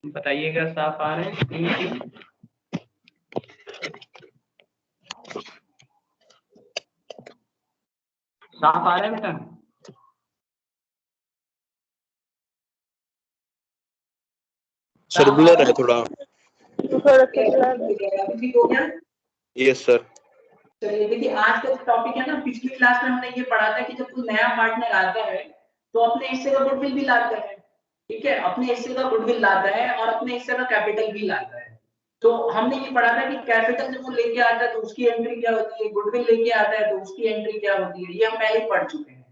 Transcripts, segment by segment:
बताइएगा साफ आ रहे हैं? 3 साफ आ रहे हैं बेटा? सर ब्लर है थोड़ा। ठीक हो गया? Yes sir. चलिए देखिए, आज का टॉपिक है ना, पिछली क्लास में हमने ये पढ़ा था कि जब कोई नया पार्टनर आता है तो अपने हिस्से का गुडविल भी लाता है। ठीक है, अपने हिस्से का गुडविल लाता है और अपने हिस्से का कैपिटल भी लाता है। तो हमने ये पढ़ा था कि कैपिटल जब वो लेके आता है तो उसकी एंट्री क्या होती है, गुडविल लेके आता है तो उसकी एंट्री क्या होती है, ये हम पहले ही पढ़ चुके हैं।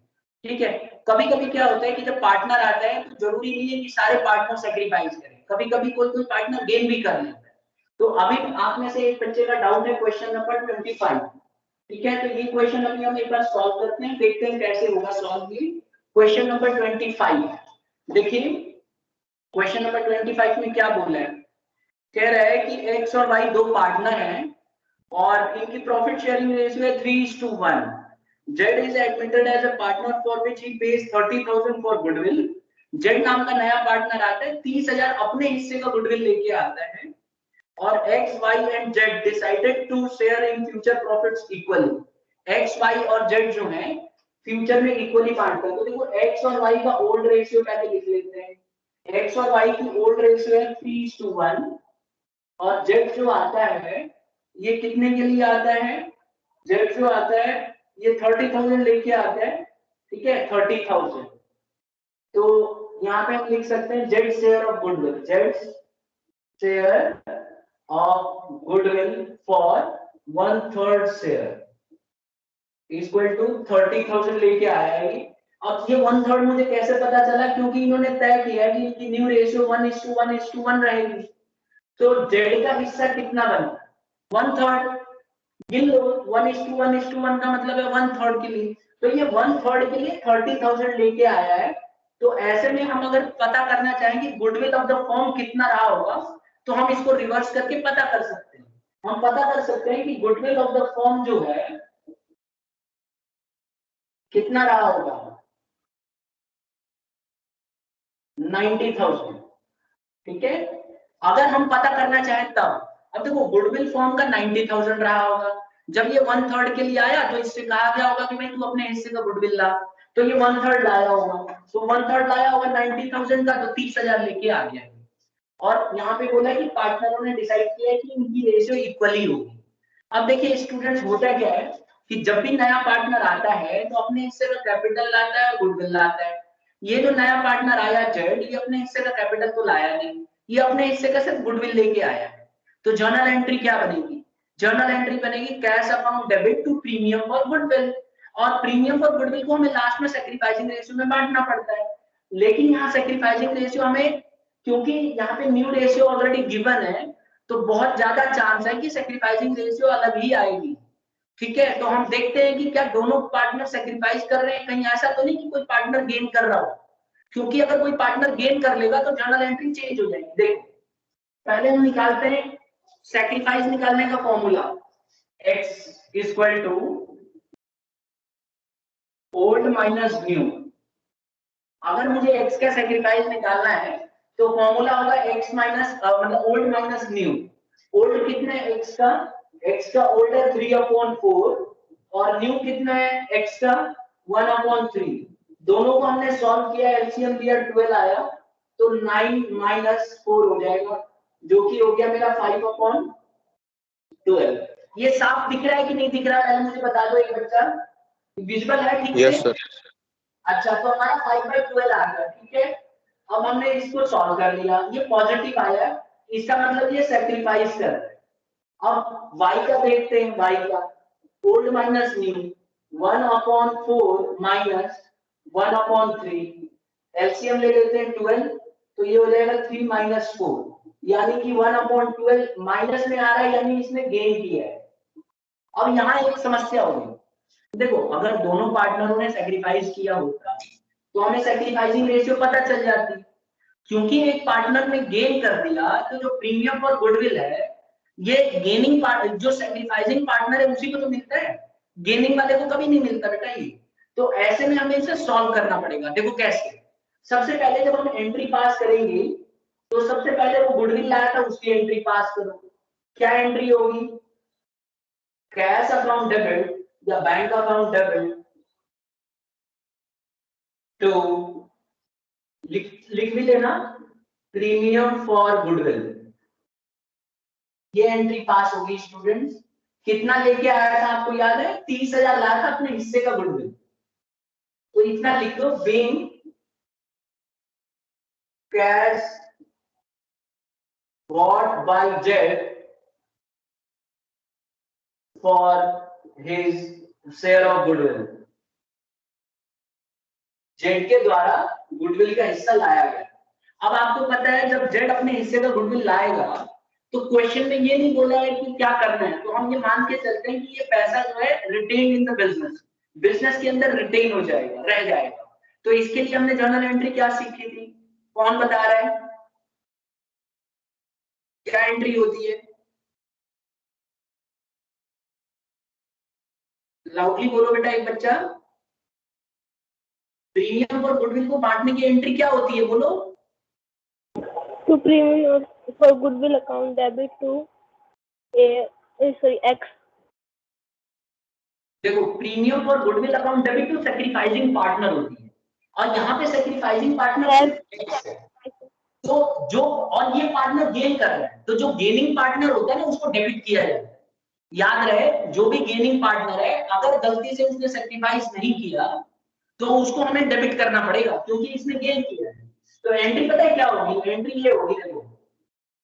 ठीक है, कभी कभी क्या होता है कि जब पार्टनर आता है तो जरूरी नहीं है कि सारे पार्टनर सेक्रीफाइस करें, कभी कभी कोई कोई पार्टनर गेन भी कर लेता है। तो अभी आप में से एक बच्चे का डाउट है क्वेश्चन नंबर 25। ठीक है, तो ये क्वेश्चन अभी हम एक बार सॉल्व करते हैं, देखते हैं कैसे होगा सॉल्व। ये क्वेश्चन नंबर 25 देखिए, क्वेश्चन नंबर 25 में क्या बोल रहा है, कह रहा है कि एक्स और वाई दो पार्टनर हैं और इनकी प्रॉफिट शेयरिंग रेशियो है 3:1। Z is admitted as a partner for which he pays 30,000 for goodwill. Z नाम का नया पार्टनर आता है, 30,000 अपने हिस्से का गुडविल लेके आता है और X, Y and Z decided to share in future profits equally. X, Y और Z जो है फ्यूचर में इक्वली बांटता है। तो देखो X और Y का ओल्ड रेशियो पहले लिख लेते हैं। X और Y की ओल्ड रेशियो है 3:1 और Z जो आता है ये कितने के लिए आता है, Z जो आता है ये 30,000 लेके आता है। ठीक है, 30,000। तो यहाँ पे हम लिख सकते हैं Z share of goodwill, Z share of goodwill for 1/3 share equal to 30,000 लेके आया है। अब ये 1/3 मुझे कैसे पता चला, क्योंकि इन्होंने तय किया कि इनकी न्यू रेशियो 1:1:1 रहेगी। तो Z का हिस्सा कितना बना, 1/3। गिन लो, 1:1:1 का मतलब है 1/3 के लिए। तो ये 1/3 के लिए 30,000 लेके आया है। तो ऐसे में हम अगर पता करना चाहें कि गुडविल ऑफ द फर्म कितना रहा होगा तो हम इसको रिवर्स करके पता कर सकते हैं। हम पता कर सकते हैं कि गुडविल ऑफ द फर्म जो है कितना रहा होगा, 90,000। ठीक है, अगर हम पता करना चाहें तब। अब देखो गुडविल फर्म का 90,000 रहा होगा, जब ये 1/3 के लिए आया तो इससे कहा गया होगा कि भाई तू अपने हिस्से का गुडविल ला, तो ये 1/3 लाया होगा। तो 1/3 लाया होगा 90,000 का, तो 30,000 लेके आ गया। और यहाँ पे बोला कि पार्टनरों ने डिसाइड किया है कि इनकी रेशियो इक्वली होगी। अब देखिए स्टूडेंट्स, होता क्या है कि जब भी नया पार्टनर आता है तो अपने हिस्से का कैपिटल लाता है, गुडविल लाता है। ये जो नया पार्टनर आया जेड, ये अपने हिस्से का कैपिटल तो लाया नहीं, ये अपने हिस्से का सिर्फ गुडविल लेके आया है। तो जर्नल एंट्री क्या बनेगी, जर्नल एंट्री बनेगी cash account debit to premium for goodwill. और प्रीमियम फॉर गुडविल को हमें लास्ट में सैक्रिफाइसिंग रेशियो में बांटना पड़ता है। लेकिन यहाँ सैक्रिफाइसिंग रेशियो हमें, क्योंकि यहाँ पे न्यू रेशियो ऑलरेडी गिवन है, तो बहुत ज्यादा चांस है कि सैक्रिफाइसिंग रेशियो अलग ही आएगी। ठीक है, तो हम देखते हैं कि क्या दोनों पार्टनर सैक्रिफाइस कर रहे हैं, कहीं ऐसा तो नहीं कि कोई पार्टनर गेन कर रहा हो, क्योंकि अगर कोई पार्टनर गेन कर लेगा तो जर्नल एंट्री चेंज हो जाएगी। देखो पहले हम निकालते हैं सैक्रिफाइस निकालने का formula, x equal to old minus new. अगर मुझे x का सैक्रिफाइस निकालना है तो फॉर्मूला होगा x माइनस मतलब ओल्ड माइनस न्यू। ओल्ड कितना है x का ओल्ड है 3/4 और न्यू कितना है x का 1/3। दोनों को हमने सॉल्व किया, एलसीएम लिया 12 आया, तो 9 माइनस 4 हो जाएगा, जो कि हो गया मेरा 5/12। ये साफ दिख रहा है कि नहीं दिख रहा है, पहले मुझे बता दो एक बच्चा, विजुअल है ठीक यस से? सर। अच्छा, तो हमारा 5/12 आ गया। ठीक है, अब हमने इसको सॉल्व कर लिया, ये पॉजिटिव आया, इसका मतलब ये सैक्रिफाइस कर रहा है। अब y का देखते हैं, y का old minus new 1/4 minus 1/3, LCM ले लेते हैं 12, तो ये हो जाएगा 3 माइनस 4, यानी कि 1/12 माइनस में आ रहा है, यानी इसने गेन किया है। अब यहाँ एक समस्या होगी, देखो अगर दोनों पार्टनरों ने सैक्रिफाइस किया होता तो हमें सैक्रिफाइसिंग रेशियो पता चल जाती। क्योंकि एक पार्टनर ने गेन कर दिया तो जो प्रीमियम और गुडविल है ये गेनिंग पार्ट, जो सैक्रिफाइसिंग पार्टनर है उसी को तो मिलता है, गेनिंग वाले को कभी नहीं मिलता बेटा ये। तो ऐसे में हमें इसे सॉल्व करना पड़ेगा। देखो कैसे, सबसे पहले जब हम एंट्री पास करेंगे तो सबसे पहले वो गुडविल लाया था, उसकी एंट्री पास करो। क्या एंट्री होगी? कैश अकाउंट डेबिट या बैंक अकाउंट डेबिट तो लिख भी लेना प्रीमियम फॉर गुडविल। ये एंट्री पास होगी स्टूडेंट्स। कितना लेके आया था आपको याद है? 30,000 लाया था अपने हिस्से का गुडविल। तो इतना लिख दो, being cash bought by Jet for his share of goodwill। Z के द्वारा गुडविल का हिस्सा लाया गया। अब आपको पता है जब जेड अपने हिस्से का गुडविल लाएगा तो क्वेश्चन में ये नहीं बोला है कि क्या करना है, तो हम ये मान के चलते हैं कि ये पैसा जो है retain in the business, business के अंदर रिटेन हो जाएगा, रह जाएगा। तो इसके लिए हमने जर्नल एंट्री क्या सीखी थी? कौन बता रहा है क्या एंट्री होती है? लाउडली बोलो बेटा एक बच्चा। प्रीमियम और गुडविल को बांटने की एंट्री क्या होती है, बोलो। To premium for goodwill account debit to X। देखो प्रीमियम और goodwill account debit to sacrificing partner होती है, और यहाँ पे सैक्रिफाइसिंग पार्टनर X है। तो जो और ये पार्टनर गेन कर रहा है, तो जो गेनिंग पार्टनर होता है ना उसको डेबिट किया जाता है। याद रहे जो भी गेनिंग पार्टनर है अगर गलती से उसने सैक्रिफाइस नहीं किया तो उसको हमें डेबिट करना पड़ेगा क्योंकि इसने गेन किया है। तो एंट्री पता है क्या होगी? एंट्री ये होगी, देखो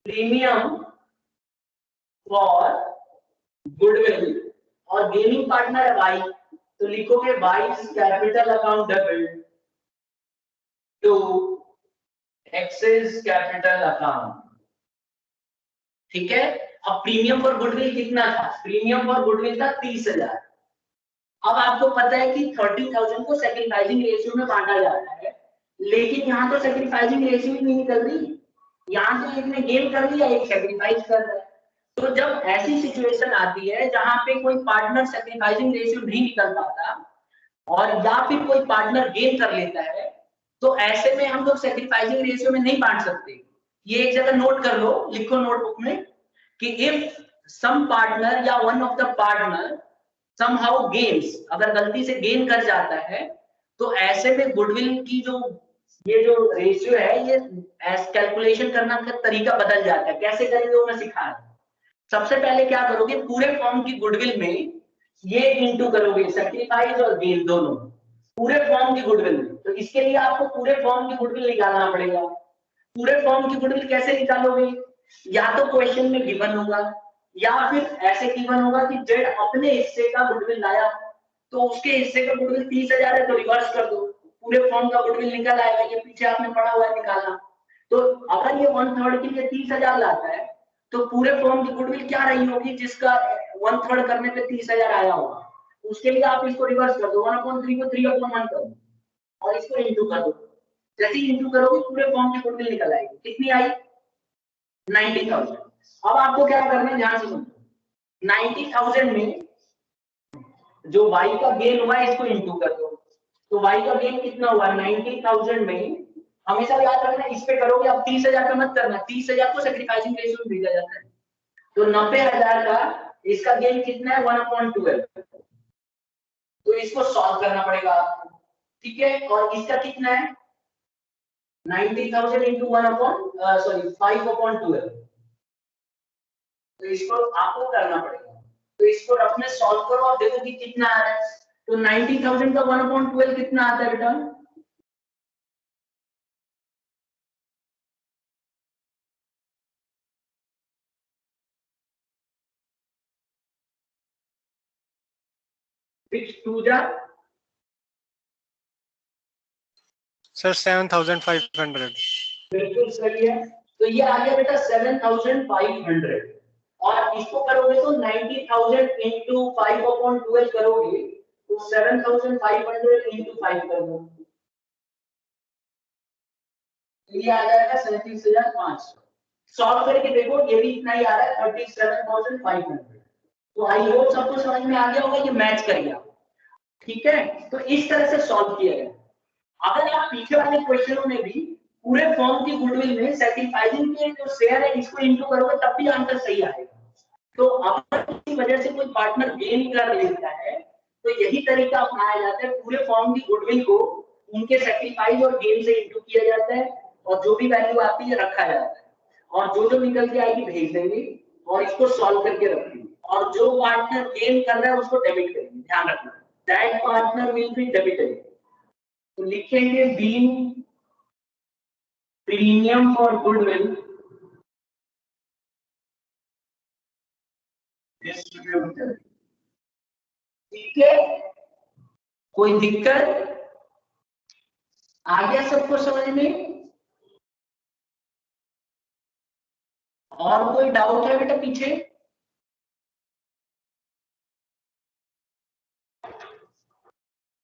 प्रीमियम फॉर गुडविल और गेनिंग पार्टनर है वाई, तो लिखोगे Y's capital account debit to X's capital account. ठीक है। अब प्रीमियम फॉर गुडविल कितना था? प्रीमियम फॉर गुडविल था 30,000। अब आपको पता है कि 30,000 को सैक्रिफाइसिंग रेशियो में बांटा जा रहा है, लेकिन यहाँ तो सैक्रिफाइसिंग रेशियो ही नहीं निकल रही। यहाँ तो एक ने गेन कर लिया, एक सैक्रिफाइस कर रहा है। तो जब ऐसी सिचुएशन आती है जहां पे कोई पार्टनर सैक्रिफाइसिंग रेशियो नहीं निकल पाता और या फिर कोई पार्टनर गेन कर लेता है, तो ऐसे में हम लोग सैक्रिफाइसिंग रेशियो में नहीं बांट सकते। ये एक जगह नोट कर लो, लिखो नोटबुक में कि इफ सम पार्टनर या one of the partner somehow gains, अगर गलती से गेन कर जाता है तो ऐसे में गुडविल की जो ये जो रेशियो है ये कैलकुलेशन करना का तरीका बदल जाता है। कैसे करेंगे वो मैं सिखा रहा हूं। सबसे पहले क्या करोगे, पूरे फॉर्म की गुडविल में ये इंटू करोगे सैक्रिफाइस और गेन दोनों पूरे फॉर्म की गुडविल में। तो इसके लिए आपको पूरे फॉर्म की गुडविल निकालना पड़ेगा। पूरे फॉर्म की गुडविल कैसे निकालोगे? या तो क्वेश्चन में गिवन होगा या फिर ऐसे गिवन होगा कि जेड अपने हिस्से का गुडविल लाया, तो उसके हिस्से का गुडविल 30,000 है तो रिवर्स कर दो, पूरे फॉर्म का गुडविल निकल आएगा। ये पीछे आपने पढ़ा हुआ है निकालना। तो अगर ये 1/3 के लिए 30,000 लाता है तो पूरे फॉर्म की गुडविल क्या रही होगी जिसका 1/3 करने पे 30,000 आया होगा? उसके लिए आप इसको रिवर्स कर दो, 1/3 को 3/1 कर दो और इसको इंटू कर दो। जैसे ही इंटू करोगे पूरे फॉर्म की गुडविल निकल आएगी। कितनी आई? 90,000। अब आपको क्या करना है, ध्यान से सुनो। 90,000 में जो y का गेन हुआ है इसको इंटू कर दो। तो y का गेन कितना हुआ? 90,000 में हमेशा याद रखना इस पे करोगे। अब 30,000 का मत करना, 30,000 को सैक्रिफाइसिंग रेशियो में भेजा जाता है। तो 90,000 का इसका गेन कितना है? 1/12। तो इसको सॉल्व करना पड़ेगा आपको, ठीक है। और इसका कितना है? 90,000 इंटू 5/12। तो इसको आपको करना पड़ेगा। तो इसको रफ में सॉल्व करो और देखो कि कितना आ रहा है। तो 90,000 का 1/12 कितना आता है बेटा? Six two जा सर 7,500। बिल्कुल सही है। तो ये आ गया बेटा 7,500। और इसको करोगे तो 90,000 इंटू 5/12 करोगे तो 7,500 इंटू 5 कर दो, ये आ जाएगा 37,500। सॉल्व करके देखो ये भी इतना ही आ रहा है 37,500। तो आई होप सबको समझ में आ गया होगा, ये मैच कर गया। ठीक है, तो इस तरह से सॉल्व किया गया। अगर आप पीछे वाले क्वेश्चनों में भी पूरे फॉर्म की गुडविल में सैक्रिफाइसिंग के जो शेयर है इसको इंटू करोगे तब भी आंसर सही आएगा। तो अगर किसी वजह से कोई पार्टनर गेन कर लेता है तो यही तरीका अपनाया जाता है, पूरे फॉर्म की गुडविल को उनके सैक्रिफाइस और गेन से इंटू किया जाता है और जो भी वैल्यू आती है रखा जाता है और जो जो निकल के आएगी भेज देंगे और इसको सॉल्व करके रखेंगे और जो पार्टनर गेन कर रहा है उसको डेबिट करेंगे। ध्यान रखना, that partner will be debited. तो लिखेंगे being premium for goodwill distributor. ठीक है, कोई दिक्कत आ गया सबको समझ में? और कोई डाउट है बेटा पीछे?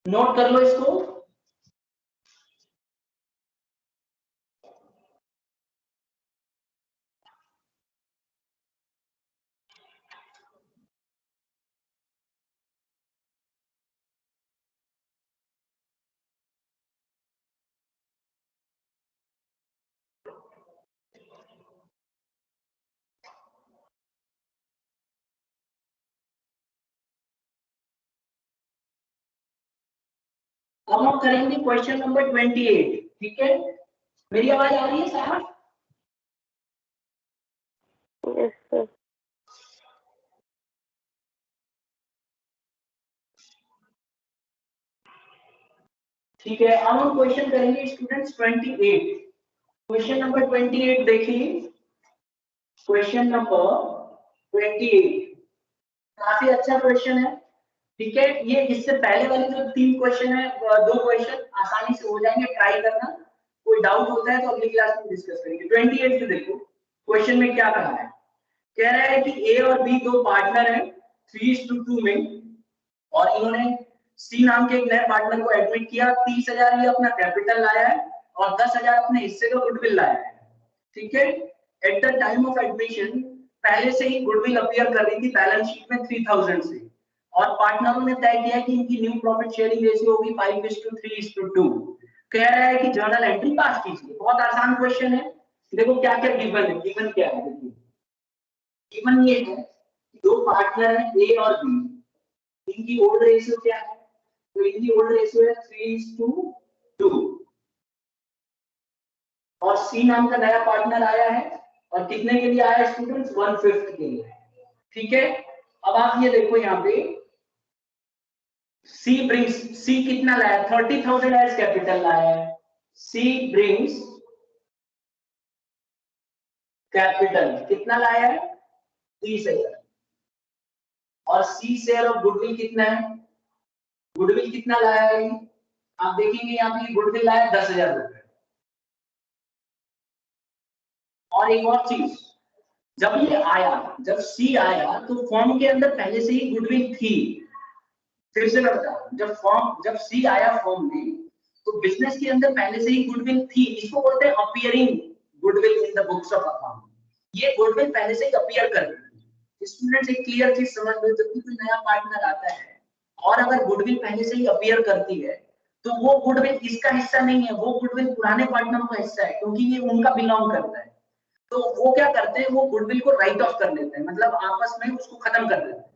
नोट कर लो इसको। अब हम करेंगे क्वेश्चन नंबर 28। ठीक है, मेरी आवाज आ रही है साहब? Yes, sir. ठीक है, अब हम क्वेश्चन करेंगे स्टूडेंट्स 28। क्वेश्चन नंबर 28 देखिए, क्वेश्चन नंबर 28 काफी अच्छा क्वेश्चन है। ठीक है, ये इससे पहले वाले जो 3 क्वेश्चन है, 2 क्वेश्चन आसानी से हो जाएंगे, ट्राई करना। कोई डाउट होता है तो अगली क्लास में डिस्कस करेंगे। 28 से देखो क्वेश्चन में क्या कहा है। कह रहा है कि ए और बी दो पार्टनर हैं 3:2 में और इन्होंने सी नाम के एक नए पार्टनर को एडमिट किया। 30,000 ये अपना कैपिटल लाया है और 10,000 अपने हिस्से का गुडविल लाया है। ठीक है, at the time of admission पहले से ही गुडविल अपीयर कर रही थी बैलेंस शीट में 3000 से और पार्टनरों ने तय किया कि इनकी न्यू प्रॉफिट शेयरिंग रेशियो होगी 5:3:2। कह रहा है कि जर्नल एंट्री पास कीजिए। बहुत आसान क्वेश्चन है। देखो क्या क्या गिवन है, गिवन क्या है, देखिए गिवन ये है दो पार्टनर है ए और बी, इनकी ओल्ड रेशियो क्या है, तो इनकी ओल्ड रेशियो है 3:2 और सी नाम का नया पार्टनर आया है और कितने के लिए आया है स्टूडेंट्स, 1/5 के लिए। ठीक है, अब आप ये देखो यहाँ पे सी कितना लाया, 30,000 एज कैपिटल लाया है। सी ब्रिंग्स कैपिटल कितना लाया है, 30,000 और सी शेयर ऑफ गुडविल कितना है, गुडविल कितना लाया है, आप देखेंगे यहाँ पे गुडविल लाया 10,000 रुपए। और एक और चीज, जब ये आया, जब सी आया तो फॉर्म के अंदर पहले से ही गुडविल थी। फिर से मैं बता, जब सी आया फॉर्म में तो बिजनेस के अंदर पहले से ही गुडविल थी। इसको बोलते हैं appearing goodwill in the books of account. ये गुडविल पहले से ही अपीयर कर रही है। स्टूडेंट्स एक क्लियर चीज समझ लो, जब कोई नया पार्टनर आता है और अगर गुडविल पहले से ही अपीयर करती है तो वो गुडविल इसका हिस्सा नहीं है, वो गुडविल पुराने पार्टनर का हिस्सा है क्योंकि ये उनका बिलोंग करता है। तो वो क्या करते हैं, वो गुडविल को राइट ऑफ कर लेते हैं, मतलब आपस में उसको खत्म कर देते हैं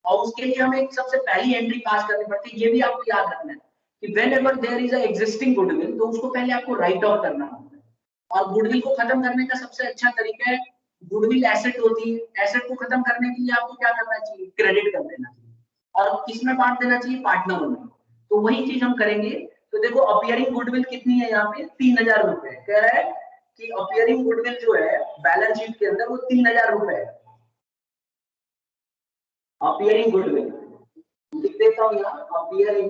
और उसके लिए हमें सबसे पहली एंट्री पास करनी पड़ती है। ये भी आपको याद रखना है कि whenever there is a existing goodwill तो उसको पहले आपको राइट ऑफ करना होता है और गुडविल को खत्म करने का सबसे अच्छा तरीका है, गुडविल एसेट होती है, एसेट को खत्म करने के लिए आपको क्या करना चाहिए, क्रेडिट कर देना चाहिए और किसमें बांट देना चाहिए, पार्टनरों में। तो वही चीज हम करेंगे। तो देखो अपीयरिंग गुडविल कितनी है यहाँ पे, 3,000 रुपए। कह रहा है कि अपीयरिंग गुडविल जो है बैलेंस शीट के अंदर वो 3,000 रुपए है। अपीयरिंग गुडविल लिख देता हूं यहाँ, अपीयरिंग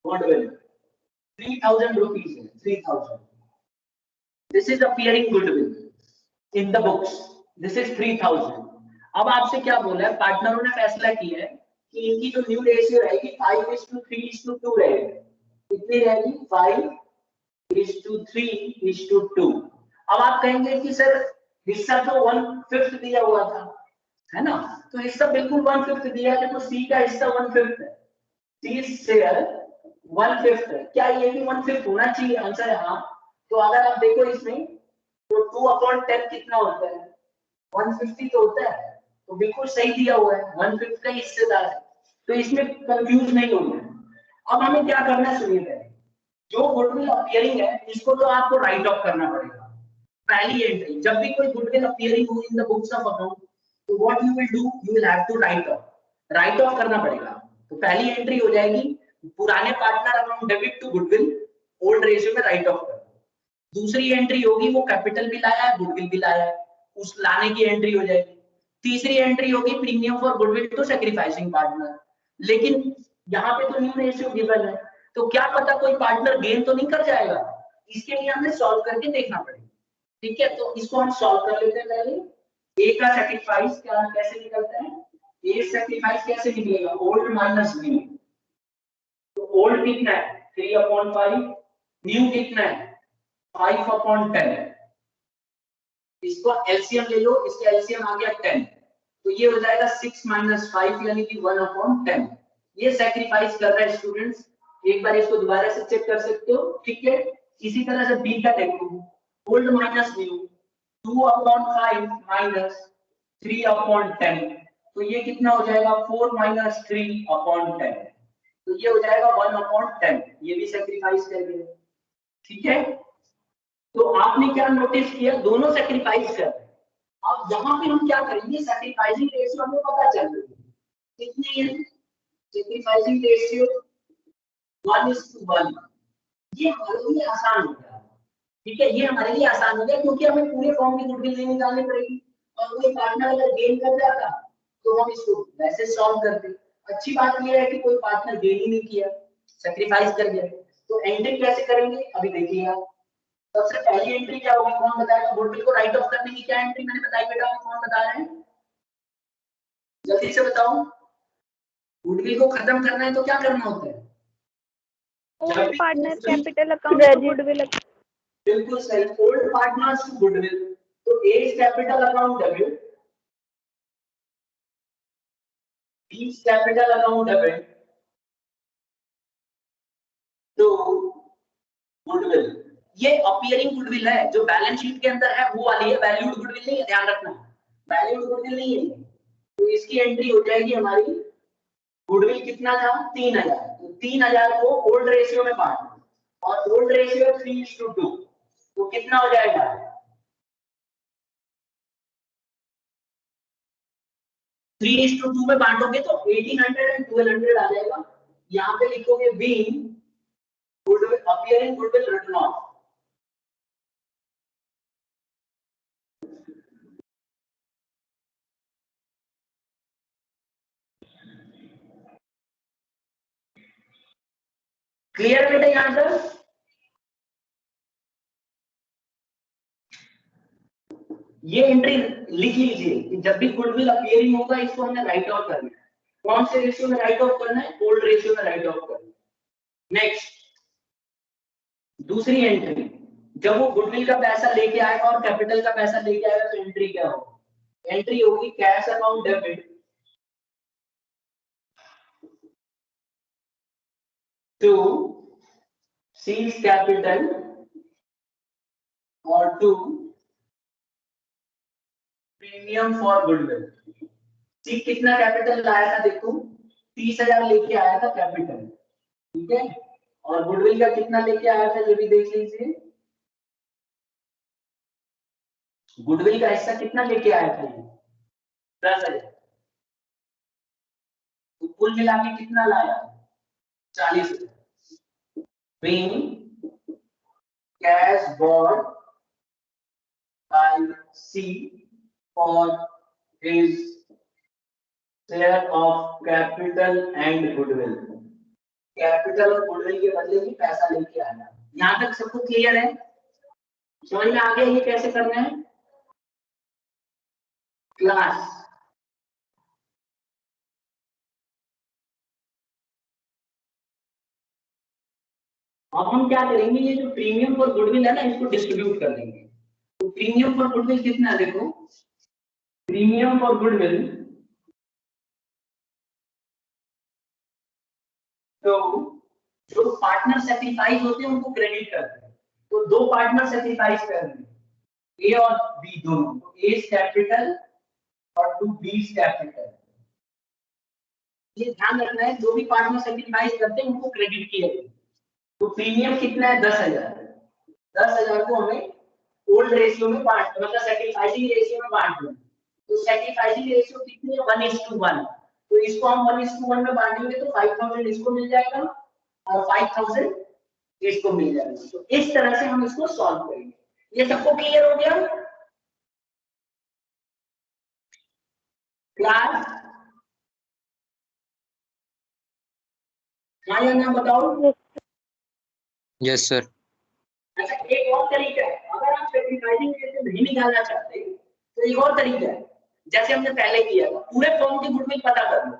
गुडविल 3,000 रुपीज है, 3,000। This is appearing goodwill in the books, this is 3,000। अब आपसे क्या बोला है, पार्टनरों ने फैसला किया है कि इनकी जो न्यू रेशियो रहेगी 5:3:2 रहेगी। कितनी रहेगी, 5:3:2। अब आप कहेंगे कि सर हिस्सा तो 1/5 दिया हुआ था, है ना, तो हिस्सा बिल्कुल 1/5 दिया है, तो सी का हिस्सा 1/5 है। सी शेयर 1/5 है, क्या ये भी 1/5 होना चाहिए? आंसर है हाँ। तो अगर आप देखो इसमें तो 2/10 कितना होता है? 150 तो होता है, तो बिल्कुल सही दिया हुआ है, 1/5 का हिस्सेदार है, तो इसमें कंफ्यूज नहीं होना है। अब हमें क्या करना है सुनिए, पहले जो गुडविल अपीयरिंग है इसको तो आपको राइट ऑफ करना पड़ेगा। पहली एंट्री, जब भी कोई गुडविल अपीयरिंग हो in the books of account, तो what you will do, you will have to write off करना पड़ेगा। तो पहली एंट्री हो जाएगी पुराने partner account debit to goodwill, old ratio में राइट ऑफ कर। दूसरी एंट्री होगी वो कैपिटल भी लाया है गुडविल भी लाया है, उस लाने की एंट्री हो जाएगी। तीसरी एंट्री होगी premium for goodwill to sacrificing partner, लेकिन यहाँ पे तो न्यू रेशियो गिवन है, तो क्या पता कोई पार्टनर गेन तो नहीं कर जाएगा, इसके लिए हमें सॉल्व करके देखना पड़ेगा। ठीक है, तो इसको हम सॉल्व कर लेते हैं। पहले ए का सैक्रिफाइस क्या कैसे निकलता है? ए सैक्रिफाइस कैसे निकलेगा? Old minus new. तो ओल्ड कितना है? 3/5, न्यू कितना है? 5/10। इसको एलसीएम ले लो, इसका एलसीएम आ गया 10, तो ये हो जाएगा 6 - 5 यानी कि 1/10। ये सैक्रिफाइस कर रहा है स्टूडेंट्स, एक बार इसको दोबारा से चेक कर सकते हो। ठीक है, इसी तरह से बी का देखो, ओल्ड माइनस न्यू, 2/5 माइनस 3/10, तो ये कितना हो जाएगा? 4 - 3/10, तो ये हो जाएगा 1/10। ये भी सैक्रिफाइस कर दिया। ठीक है, तो आपने क्या नोटिस किया, दोनों सैक्रिफाइस कर रहे हैं। अब यहाँ पे हम क्या करेंगे, सैक्रिफाइसिंग रेशियो हमें पता चल रही है कितनी है, सैक्रिफाइसिंग रेशियो 1:1। ये हमारे लिए आसान हो गया। ठीक है, ये हमारे लिए आसान हो गया क्योंकि हमें पूरे फॉर्म की गुडविल नहीं निकालनी पड़ेगी, और कोई पार्टनर अगर गेन कर जाता तो हम इसको वैसे सॉल्व करते। अच्छी बात ये है कि कोई पार्टनर गेन ही नहीं किया, सैक्रिफाइस कर गया, तो एंट्री कैसे करेंगे अभी देखिए आप। सबसे पहली एंट्री क्या होगी, कौन बताएगा? गुडविल को राइट ऑफ करने की क्या एंट्री मैंने बताई बेटा, कौन बता रहे हैं? जल्दी से बताओ। गुडविल को खत्म करना है तो क्या करना होता है? Old partner capital account goodwill. बिल्कुल सही, ओल्ड पार्टनर्स टू गुडविल, तो A is capital account debit, B is capital account debit to goodwill. ये अपीयरिंग गुडविल है, जो बैलेंस शीट के अंदर है वो वाली है, वैल्यूड गुडविल नहीं है, ध्यान रखना, वैल्यूड गुडविल नहीं है। तो इसकी एंट्री हो जाएगी हमारी, गुडविल कितना था? 3000, तो 3000 को ओल्ड रेशियो में बांट दो, और ओल्ड रेशियो 3:2, तो कितना हो जाएगा? 3:2 में बांटोगे तो 1800 एंड 1200 आ जाएगा। यहाँ पे लिखोगे being goodwill appearing goodwill written off. Clear बेटा यहाँ तक? ये एंट्री लिख लीजिए कि जब भी गुडविल अपीयरिंग होगा इसको हमने राइट ऑफ करना है। कौन से रेशियो में राइट ऑफ करना है? ओल्ड रेशियो में राइट ऑफ करना है। नेक्स्ट दूसरी एंट्री, जब वो गुडविल का पैसा लेके आएगा और कैपिटल का पैसा लेके आएगा तो एंट्री क्या होगी? एंट्री होगी cash account debit to C's capital और to premium for goodwill. C कितना कैपिटल लाया था देखो, 30,000 लेके आया था कैपिटल, ठीक है, और गुडविल का कितना लेके आया था ये भी देख लीजिए, गुडविल का हिस्सा कितना लेके आया था ये 10,000, तो कुल मिला के कितना लाया? 40,000। being cash bought by C for his share of capital and goodwill. Capital और गुडविल के बदले में पैसा लेके आना। यहाँ तक सबको क्लियर है? समझ में आ गया ये कैसे करना है? क्लास अब हम क्या करेंगे, ये जो प्रीमियम फॉर गुडविल है ना इसको डिस्ट्रीब्यूट कर देंगे। तो प्रीमियम फॉर गुडविल कितना है देखो, प्रीमियम फॉर गुडविल तो जो पार्टनर सेक्रीफाइस होते हैं उनको क्रेडिट करते हैं। तो दो पार्टनर सेक्रीफाइस कर रहे हैं, ए और बी दोनों, तो ए कैपिटल और टू बी कैपिटल। ये ध्यान रखना है, जो भी पार्टनर सेक्रीफाइस करते हैं उनको क्रेडिट किया जाए। तो प्रीमियम कितना है 10,000। 10,000 को हमें ओल्ड रेशियो में बांट, मतलब सेक्रीफाइसिंग रेशियो में बांट दें। तो सेक्रीफाइसिंग रेशियो कितनी है 1:1। तो इसको हम 1:1 में बांटेंगे तो 5,000 इसको मिल जाएगा और 5,000 इसको मिल जाएगा। तो इस तरह से हम इसको सॉल्व करेंगे। ये सबको क्लियर हो गया क्लास? हाँ या ना बताओ। Yes sir. अच्छा, एक और तरीका है, अगर आप सेक्रीफाइसिंग रेशियो नहीं निकालना चाहते तो एक और तरीका है, जैसे हमने पहले किया था, पूरे फॉर्म की गुडविल पता कर लो।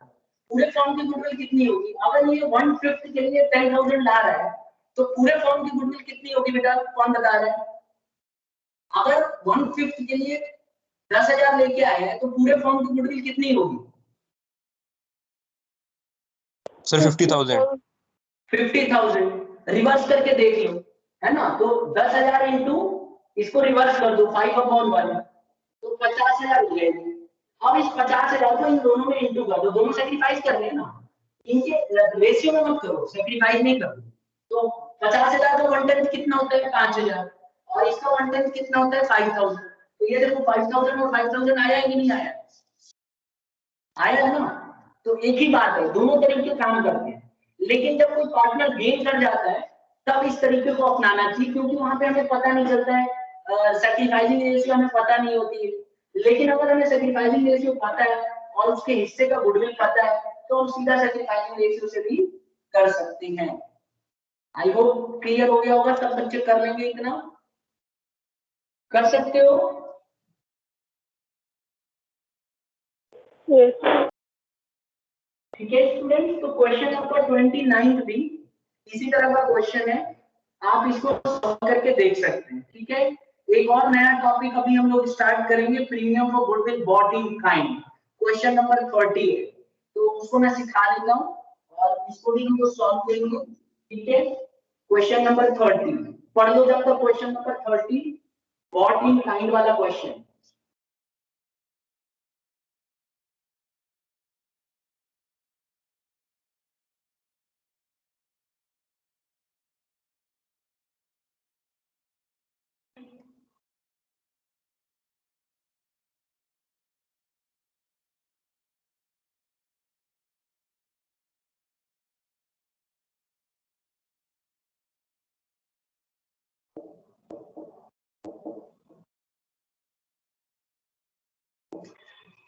पूरे फॉर्म की गुडविल कितनी होगी? अगर ये 1/5 के लिए 10,000 ला रहा है तो पूरे फॉर्म की गुडविल कितनी होगी बेटा, कौन बता रहा है? अगर 1/5 के लिए 10,000 लेके आया है तो पूरे फॉर्म की गुडविल कितनी होगी? सर 50,000। 50,000 रिवर्स करके देख लो, है ना? तो 10,000 इंटू इसको रिवर्स कर दो 5/1, तो 50,000 हो जाएगी। अब इस 50,000 को इन दोनों में इंटू कर दो, दोनों सेक्रीफाइस कर रहे हैं ना, इनके रेशियो में मत करो, सेक्रीफाइस नहीं करो। तो 50,000 का 1/10 कितना होता है 5,000 और इसका 1/10 कितना होता है 5,000। तो ये देखो 5,000 और 5,000 आया है कि नहीं आया? आया है ना? तो एक ही बात है, दोनों तरीके काम करते हैं। लेकिन जब कोई पार्टनर गेन कर जाता है तब इस तरीके को अपनाना चाहिए, क्योंकि वहां पे हमें पता नहीं चलता है, सैक्रिफाइसिंग रेशियो हमें पता नहीं होती है। लेकिन अगर हमें सैक्रिफाइसिंग रेशियो पता है और उसके हिस्से का गुडविल पता है तो हम सीधा सैक्रिफाइसिंग रेशियो से भी कर सकते हैं। आई होप क्लियर हो गया होगा, सब बच्चे कर लेंगे, इतना कर सकते हो। Yes. ठीक है स्टूडेंट्स, तो क्वेश्चन नंबर 29 भी इसी तरह का क्वेश्चन है, आप इसको सॉल्व करके देख सकते हैं। ठीक है, एक और नया टॉपिक अभी हम लोग स्टार्ट करेंगे, premium for goodwill bought in kind. Question number 30 है, तो उसको मैं सिखा देता हूँ और इसको भी हम लोग सॉल्व करेंगे। ठीक है, क्वेश्चन नंबर 30 पढ़ लो जब तक। Question number 30 bought in kind वाला क्वेश्चन।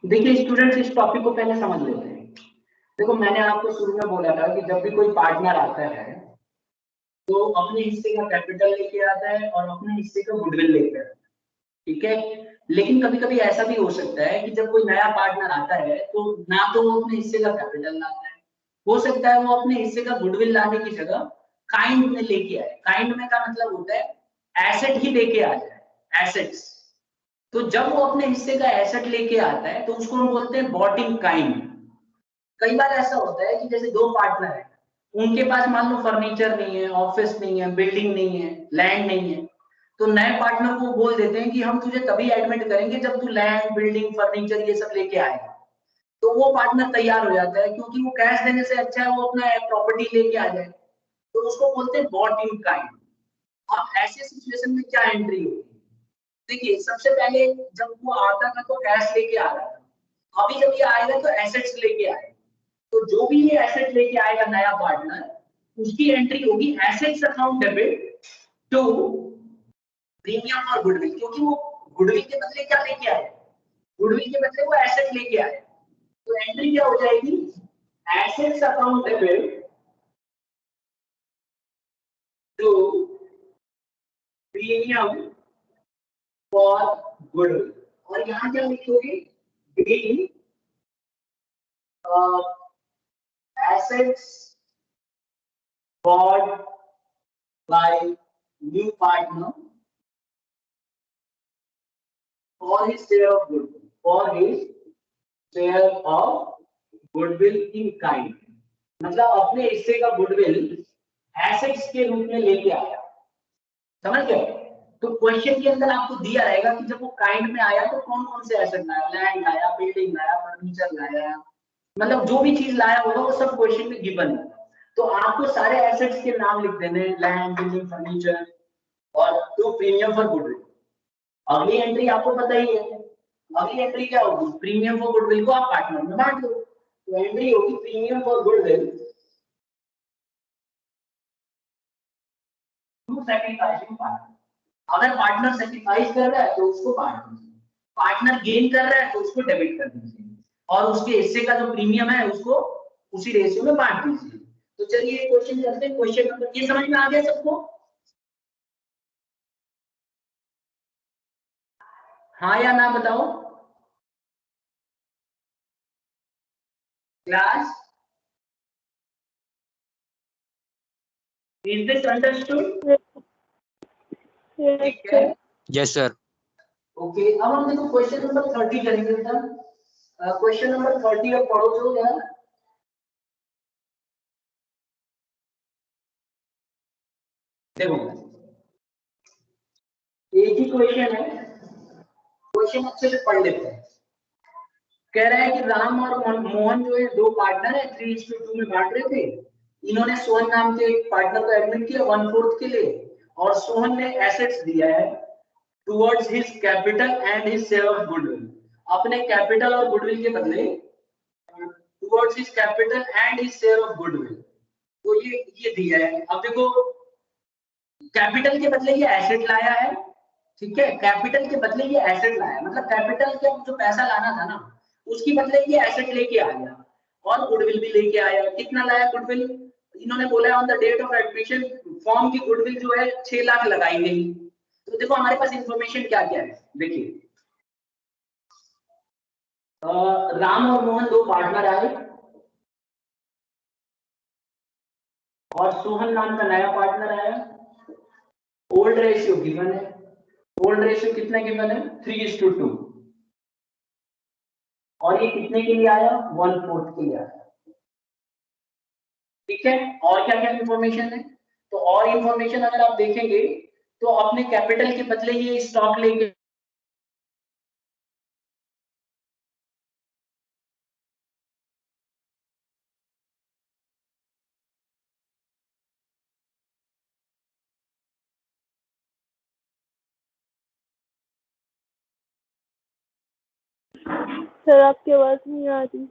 देखिए स्टूडेंट्स, इस टॉपिक को पहले समझ लेते हैं। देखो, मैंने आपको शुरू में बोला था कि जब भी कोई पार्टनर आता है तो अपने हिस्से का कैपिटल लेके आता है और अपने हिस्से का गुडविल लेके आता है। ठीक है, लेकिन कभी कभी ऐसा भी हो सकता है कि जब कोई नया पार्टनर आता है तो ना तो वो अपने हिस्से का कैपिटल लाता है, हो सकता है वो अपने हिस्से का गुडविल लाने की जगह काइंड में लेके आए। काइंड में का मतलब होता है एसेट ही लेके आ जाए, एसेट्स। तो जब वो अपने हिस्से का एसेट लेके आता है तो उसको हम बोलते हैं बॉट इन काइंड। कई बार ऐसा होता है कि जैसे दो पार्टनर है, उनके पास मान लो फर्नीचर नहीं है, ऑफिस नहीं है, बिल्डिंग नहीं है, लैंड नहीं है, तो नए पार्टनर को बोल देते हैं कि हम तुझे तभी एडमिट करेंगे जब तू लैंड, बिल्डिंग, फर्नीचर ये सब लेके आएगा। तो वो पार्टनर तैयार हो जाता है, क्योंकि वो कैश देने से अच्छा है वो अपना प्रॉपर्टी लेके आ जाए। तो उसको बोलते हैं बॉट इन काइंड। अब ऐसे सिचुएशन में क्या एंट्री होगी? देखिए, सबसे पहले जब वो आता था तो कैश लेके आ रहा था, अभी जब ये आएगा तो एसेट्स लेके आएगा। तो जो भी ये एसेट लेके आएगा नया पार्टनर, उसकी एंट्री होगी assets account debit to premium और गुडविल, क्योंकि वो गुडविल के बदले क्या लेके आए? गुडविल के बदले वो एसेट लेके आए। तो एंट्री क्या हो जाएगी? Assets account debit to premium for goodwill. और यहाँ क्या लिखोगे? Be assets bought by new partner for his share of goodwill, for his share of goodwill in kind। मतलब अपने हिस्से का गुडविल एसेट्स के रूप में लेके आया, समझ गए? तो क्वेश्चन के अंदर आपको दिया रहेगा कि जब वो काइंड में आया तो कौन कौन से एसेट लाया, लैंड लाया, बिल्डिंग लाया, फर्नीचर लाया, मतलब जो भी चीज लाया होगा वो सब क्वेश्चन में गिवन है। तो आपको सारे एसेट्स के नाम लिख देने, लैंड, बिल्डिंग, फर्नीचर, और टू प्रीमियम फॉर गुडविल। अगली एंट्री आपको पता ही है, अगली एंट्री क्या होगी? प्रीमियम फॉर गुडविल को आप पार्टनर में बांट दो, तो एंट्री होगी premium for goodwill to sacrificing partner. अगर पार्टनर सैक्रिफाइस कर रहा है तो उसको बांट दीजिए, पार्टनर गेन कर रहा है तो उसको डेबिट कर दीजिए, और उसके हिस्से का जो प्रीमियम है उसको उसी रेशियो में बांट दीजिए। तो चलिए क्वेश्चन करते हैं। क्वेश्चन नंबर, ये समझ में आ गया सबको? हाँ या ना बताओ class, is this understood? Yes, ठीक है, sir. Yes, sir. ओके। अब हम देखो क्वेश्चन नंबर 30 करेंगे बेटा। क्वेश्चन नंबर 30 अब पढ़ो जो यार। देखो एक ही क्वेश्चन है, क्वेश्चन अच्छे से पढ़ लेते हैं। कह रहा है कि राम और मोहन जो है दो पार्टनर है, 3:2 में बांट रहे थे। इन्होंने सोहन नाम के एक पार्टनर को एडमिट किया 1/4 के लिए, और सोहन ने एसेट्स दिया है towards his capital and his share of goodwill. अपने कैपिटल और गुडविल के बदले, towards his capital and his share of goodwill, तो ये दिया है। अब देखो कैपिटल के बदले ये एसेट लाया है, ठीक है, कैपिटल के बदले ये एसेट लाया, मतलब कैपिटल के जो पैसा लाना था ना उसके बदले ये एसेट लेके आ गया, और गुडविल भी लेके आया। कितना लाया गुडविल? इन्होंने बोला on the date of admission firm की गुडविल जो है 6 लाख लगाई गई। तो देखो हमारे पास इंफॉर्मेशन क्या क्या है, देखिए राम और मोहन दो पार्टनर आए, और सोहन नाम का नया पार्टनर आया। ओल्ड रेशियो गिवन है, ओल्ड रेशियो कितना गिवन है? 3:2। और ये कितने के लिए आया? 1/4 के लिए आया, ठीक है। और क्या क्या इंफॉर्मेशन है? तो और इंफॉर्मेशन अगर आप देखेंगे तो अपने कैपिटल के बदले ये स्टॉक लेके, सर आपकी आवाज नहीं आ रही।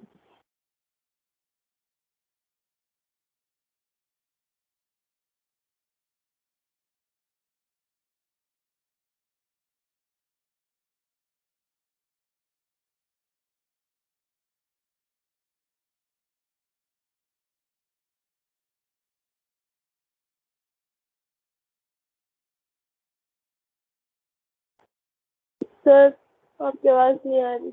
सर आपकी आवाज नहीं आ रही।